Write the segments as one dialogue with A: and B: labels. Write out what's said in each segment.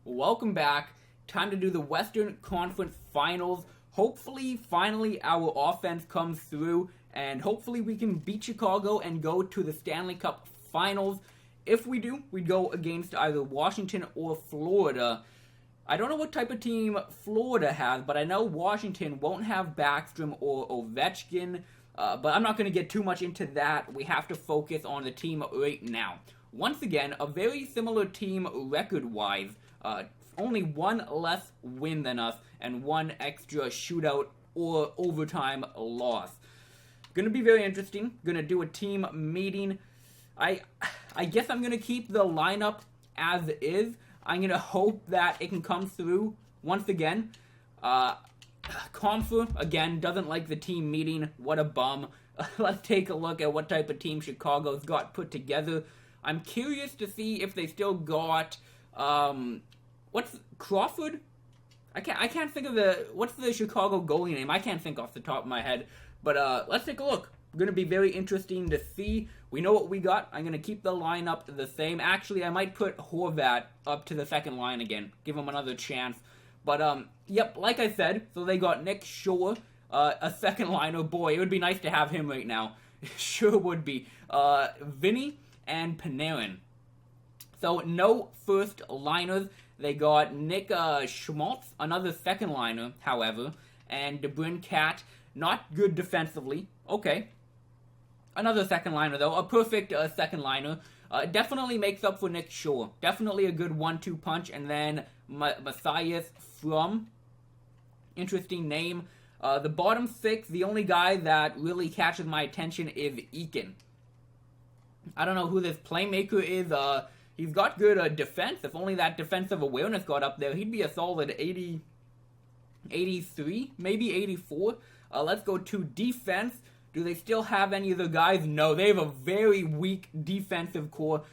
A: Welcome back. Time to do the Western Conference Finals. Hopefully, finally, our offense comes through, and hopefully we can beat Chicago and go to the Stanley Cup Finals. If we do, we go against either Washington or Florida. I don't know what type of team Florida has, but I know Washington won't have Backstrom or Ovechkin, but I'm not going to get too much into that. We have to focus on the team right now. Once again, a very similar team record-wise. Only one less win than us and one extra shootout or overtime loss. Gonna be very interesting. Gonna do a team meeting. I guess I'm gonna keep the lineup as is. I'm gonna hope that it can come through once again. Comfer, again, doesn't like the team meeting. What a bum. Let's take a look at what type of team Chicago's got put together. I'm curious to see if they still got, what's Crawford? I can't think of what's the Chicago goalie name? I can't think off the top of my head. But let's take a look. Going to be very interesting to see. We know what we got. I'm going to keep the lineup the same. Actually, I might put Horvat up to the second line again. Give him another chance. But, yep, like I said, so they got Nick Shore, a second liner. Boy, it would be nice to have him right now. Sure would be. Vinny and Panarin. So, no first liners. They got Nick Schmaltz, another second liner, however, and DeBrincat, not good defensively. Okay. Another second liner, though. A perfect second liner. Definitely makes up for Nick Shore. Definitely a good 1-2 punch. And then Matthias From. Interesting name. The bottom six, the only guy that really catches my attention is Eakin. I don't know who this playmaker is. He's got good defense. If only that defensive awareness got up there, he'd be a solid 80, 83, maybe 84. Let's go to defense. Do they still have any of the guys? No, they have a very weak defensive core.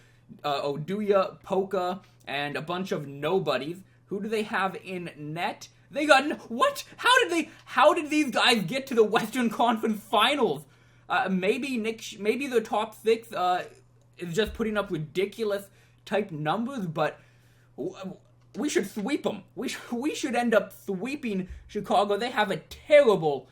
A: Oduya, Polka, and a bunch of nobodies. Who do they have in net? They got what? How did these guys get to the Western Conference Finals? Maybe the top six is just putting up ridiculous type numbers, but we should sweep them. We should end up sweeping Chicago. They have a terrible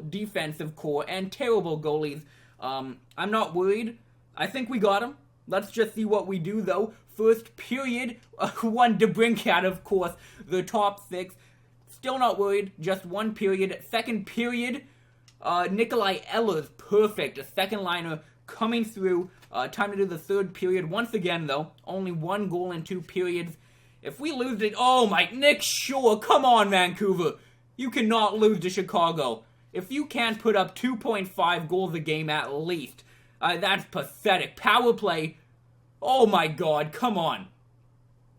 A: defensive core and terrible goalies. I'm not worried. I think we got them. Let's just see what we do, though. First period, one DeBrincat, of course, the top six. Still not worried. Just one period. Second period, Nikolai Ehlers, perfect. A second liner coming through. Time to do the third period. Once again, though, only one goal in 2 periods. If we lose it, oh my, Nick Shore, come on, Vancouver. You cannot lose to Chicago. If you can't put up 2.5 goals a game at least, that's pathetic. Power play, oh my god, come on.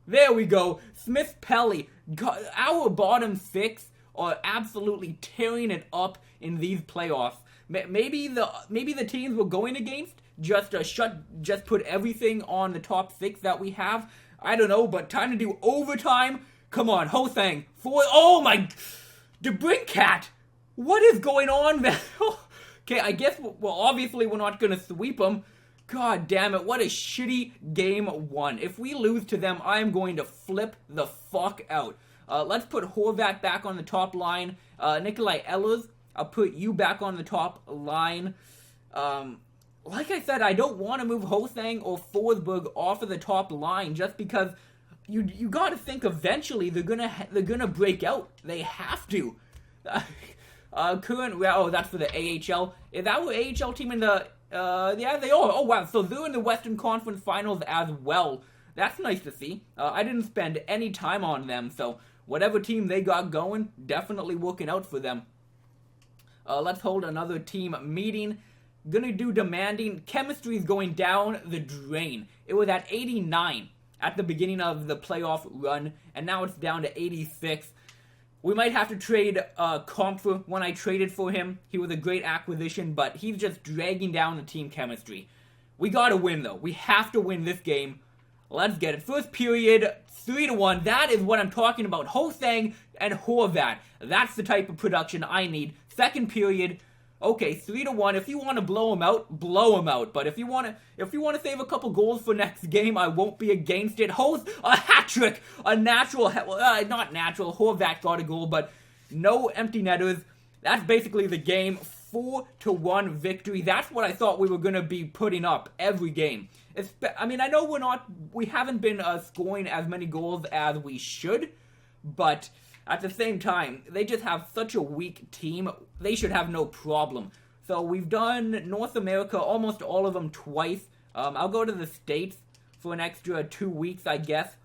A: There we go. Smith-Pelly, our bottom six are absolutely tearing it up in these playoffs. Maybe the teams we're going against just put everything on the top six that we have. I don't know, but time to do overtime. Come on, Ho-Thang. Oh my, DeBrincat. What is going on there? Okay, I guess, well, obviously we're not going to sweep them. God damn it, what a shitty game one. If we lose to them, I am going to flip the fuck out. Let's put Horvat back on the top line. Nikolai Ehlers, I'll put you back on the top line. Like I said, I don't want to move Ho-Thang or Forsberg off of the top line just because you got to think eventually they're gonna break out. They have to. That's for the AHL. Is that our AHL team in the? Yeah, they are. Oh wow, so they're in the Western Conference Finals as well. That's nice to see. I didn't spend any time on them, so whatever team they got going, definitely working out for them. Let's hold another team meeting. Gonna do demanding. Chemistry is going down the drain. It was at 89 at the beginning of the playoff run, and now it's down to 86. We might have to trade Comfer. When I traded for him, he was a great acquisition, but he's just dragging down the team chemistry. We gotta win, though. We have to win this game. Let's get it. First period, 3-1. That is what I'm talking about. Ho-Thang and Horvat. That's the type of production I need. Second period, Okay, 3-1. If you want to blow them out, blow them out. But if you want to save a couple goals for next game, I won't be against it. Host a hat trick, a natural, not natural. Horvat got a goal, but no empty netters. That's basically the game. 4-1 victory. That's what I thought we were gonna be putting up every game. I mean, I know we haven't been scoring as many goals as we should, but at the same time, they just have such a weak team. They should have no problem. So we've done North America, almost all of them twice. I'll go to the States for an extra 2 weeks, I guess.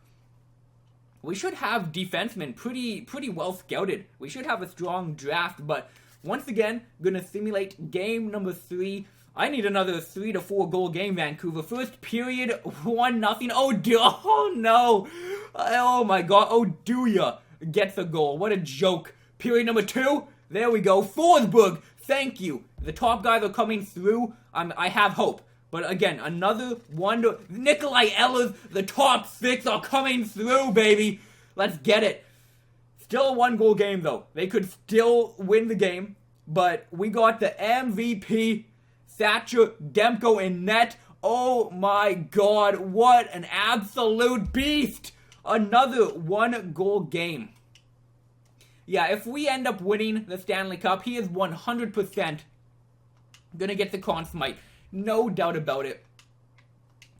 A: We should have defensemen pretty well scouted. We should have a strong draft, but once again, gonna simulate game number 3. I need another 3 to 4 goal game, Vancouver. First period, 1-0. Oh no! Oh my god! Oh, do ya? Gets a goal. What a joke. Period number 2. There we go. Forsberg. Thank you. The top guys are coming through. I have hope. But again, another wonder. Nikolai Ehlers. The top 6 are coming through, baby. Let's get it. Still a 1-goal game, though. They could still win the game. But we got the MVP, Thatcher Demko in net. Oh my god. What an absolute beast. Another 1-goal game. Yeah, if we end up winning the Stanley Cup, he is 100% gonna get the Conn Smythe. No doubt about it.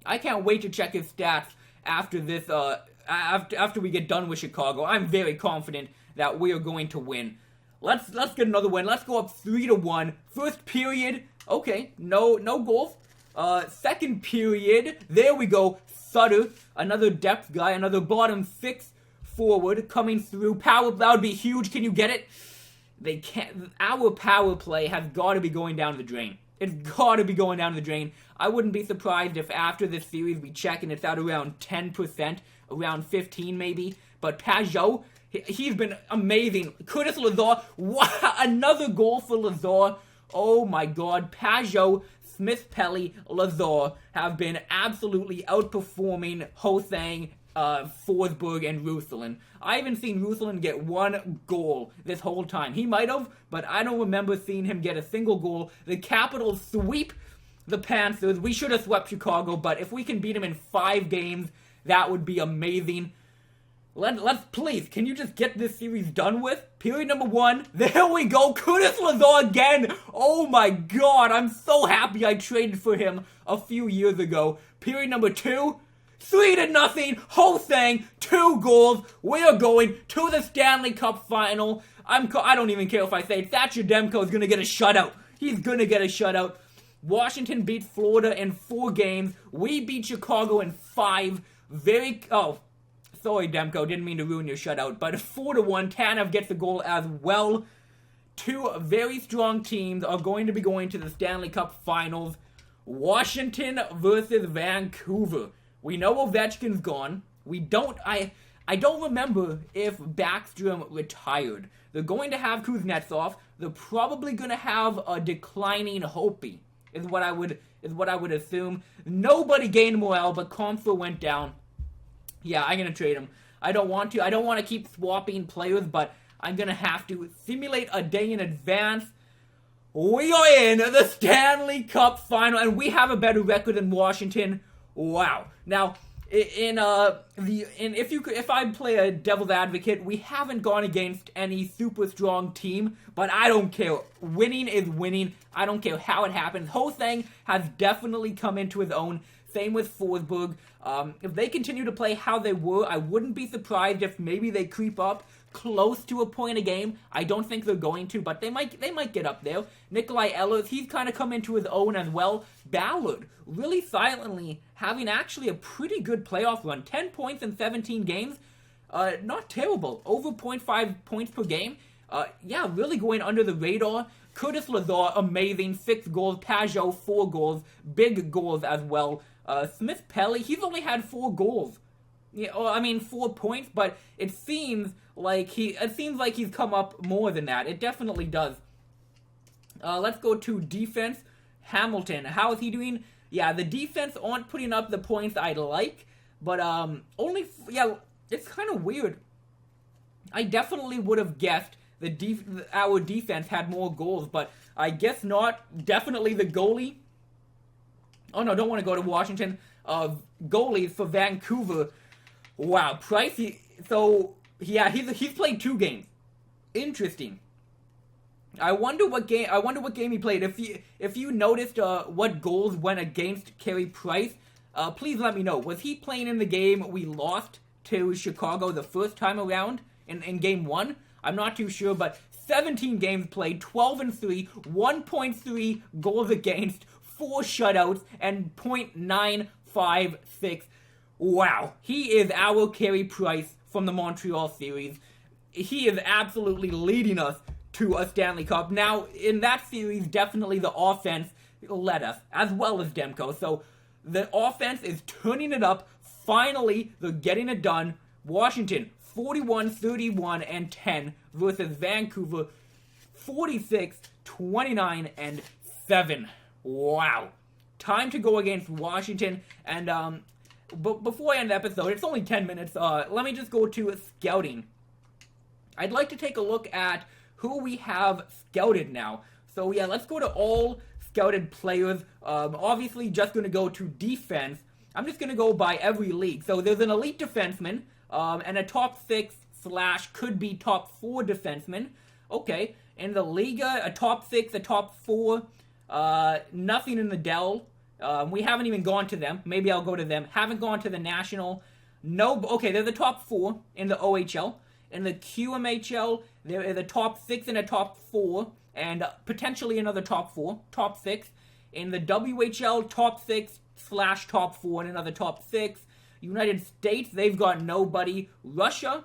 A: I can't wait to check his stats after this, after we get done with Chicago. I'm very confident that we are going to win. Let's get another win. Let's go up 3-1. First period, okay, no goals. Second period, there we go. Sutter, another depth guy, another bottom 6 forward coming through. Power, that would be huge. Can you get it? They can't. Our power play has got to be going down the drain. It's got to be going down the drain. I wouldn't be surprised if after this series we check and it's at around 10%, around 15 maybe. But Pajot, he's been amazing. Curtis Lazar, wow, another goal for Lazar. Oh my god, Pajot, Smith, Pelly, Lazar have been absolutely outperforming Hosang, Forsberg, and Ruslan. I haven't seen Ruslan get 1 goal this whole time. He might have, but I don't remember seeing him get a single goal. The Capitals sweep the Panthers. We should have swept Chicago, but if we can beat them in 5 games, that would be amazing. Let's please, can you just get this series done with? Period number 1. There we go. Curtis Lazar again. Oh my god. I'm so happy I traded for him a few years ago. Period number 2. 3-0. Hosang, 2 goals. We are going to the Stanley Cup final. I don't even care if I say it. Thatcher Demko is going to get a shutout. He's going to get a shutout. Washington beat Florida in 4 games. We beat Chicago in 5. Sorry, Demko, didn't mean to ruin your shutout, but 4-1, Tanev gets the goal as well. 2 very strong teams are going to be going to the Stanley Cup Finals. Washington versus Vancouver. We know Ovechkin's gone. I don't remember if Backstrom retired. They're going to have Kuznetsov. They're probably going to have a declining Hopi, is what I would assume. Nobody gained morale, but Comfer went down. Yeah, I'm going to trade him. I don't want to. I don't want to keep swapping players, but I'm going to have to simulate a day in advance. We are in the Stanley Cup final, and we have a better record than Washington. Wow. Now, if I play a devil's advocate, we haven't gone against any super strong team, but I don't care. Winning is winning. I don't care how it happens. Hosang has definitely come into his own. Same with Forsberg. If they continue to play how they were, I wouldn't be surprised if maybe they creep up close to a point a game. I don't think they're going to, but they might get up there. Nikolai Ehlers, he's kind of come into his own as well. Ballard, really silently having actually a pretty good playoff run. 10 points in 17 games. Not terrible. Over 0.5 points per game. Yeah, really going under the radar. Curtis Lazar, amazing. 6 goals. Pajot, 4 goals. Big goals as well. Smith Pelly, he's only had 4 goals. Yeah, 4 points, but it seems like he's come up more than that. It definitely does. Let's go to defense. Hamilton, how is he doing? Yeah, the defense aren't putting up the points I'd like, but it's kind of weird. I definitely would have guessed our defense had more goals, but I guess not. Definitely the goalie. Oh no, don't want to go to Washington. Goalies for Vancouver. Wow, Price. He's played 2 games. Interesting. I wonder what game he played. If you noticed what goals went against Carey Price, please let me know. Was he playing in the game we lost to Chicago the first time around in game 1? I'm not too sure, but 17 games played, 12-3, 1.3 goals against, 4 shutouts, and .956. Wow, he is our Carey Price from the Montreal series. He is absolutely leading us to a Stanley Cup. Now, in that series, definitely the offense led us, as well as Demko. So, the offense is turning it up. Finally, they're getting it done. Washington, 41, 31, and 10 versus Vancouver, 46, 29, and 7. Wow. Time to go against Washington. And but before I end the episode, it's only 10 minutes. Let me just go to scouting. I'd like to take a look at who we have scouted now. So yeah, let's go to all scouted players. Obviously, just going to go to defense. I'm just going to go by every league. So there's an elite defenseman and a top 6 / could be top 4 defenseman. Okay, in the Liga, a top 6, a top 4. Nothing in the Dell. We haven't even gone to them. Maybe I'll go to them. Haven't gone to the National. No. Okay, they're the top 4 in the OHL. In the QMHL, there is a top 6 and a top 4, and potentially another top 4, top 6. In the WHL, top 6 / top 4, and another top 6. United States, they've got nobody. Russia,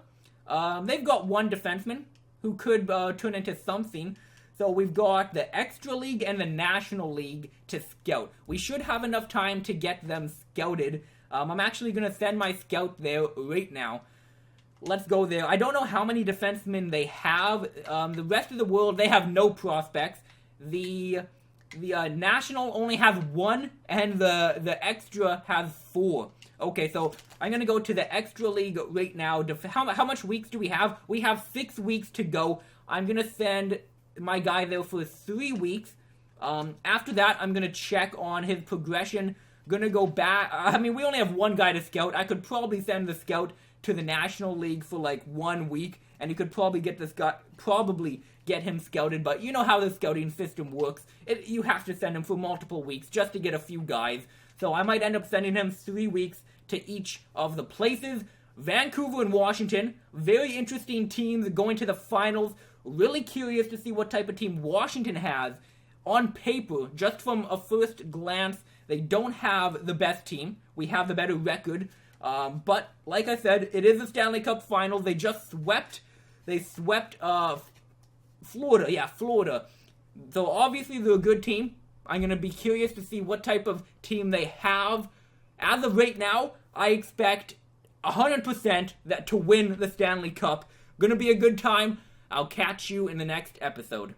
A: they've got 1 defenseman who could turn into something. So we've got the Extra League and the National League to scout. We should have enough time to get them scouted. I'm actually going to send my scout there right now. Let's go there. I don't know how many defensemen they have. The rest of the world, they have no prospects. The National only has 1, and the Extra has 4. Okay, so I'm going to go to the Extra League right now. How much weeks do we have? We have 6 weeks to go. I'm going to send my guy there for 3 weeks. After that, I'm going to check on his progression. Going to go back. I mean, we only have 1 guy to scout. I could probably send the scout to the National League for like 1 week, and you could probably get him scouted, but you know how the scouting system works. You have to send him for multiple weeks just to get a few guys. So I might end up sending him 3 weeks to each of the places. Vancouver and Washington, very interesting teams going to the finals. Really curious to see what type of team Washington has. On paper, just from a first glance, they don't have the best team. We have the better record. But, like I said, it is the Stanley Cup Finals. They just swept. They swept Florida. Yeah, Florida. So, obviously, they're a good team. I'm going to be curious to see what type of team they have. As of right now, I expect 100% to win the Stanley Cup. Going to be a good time. I'll catch you in the next episode.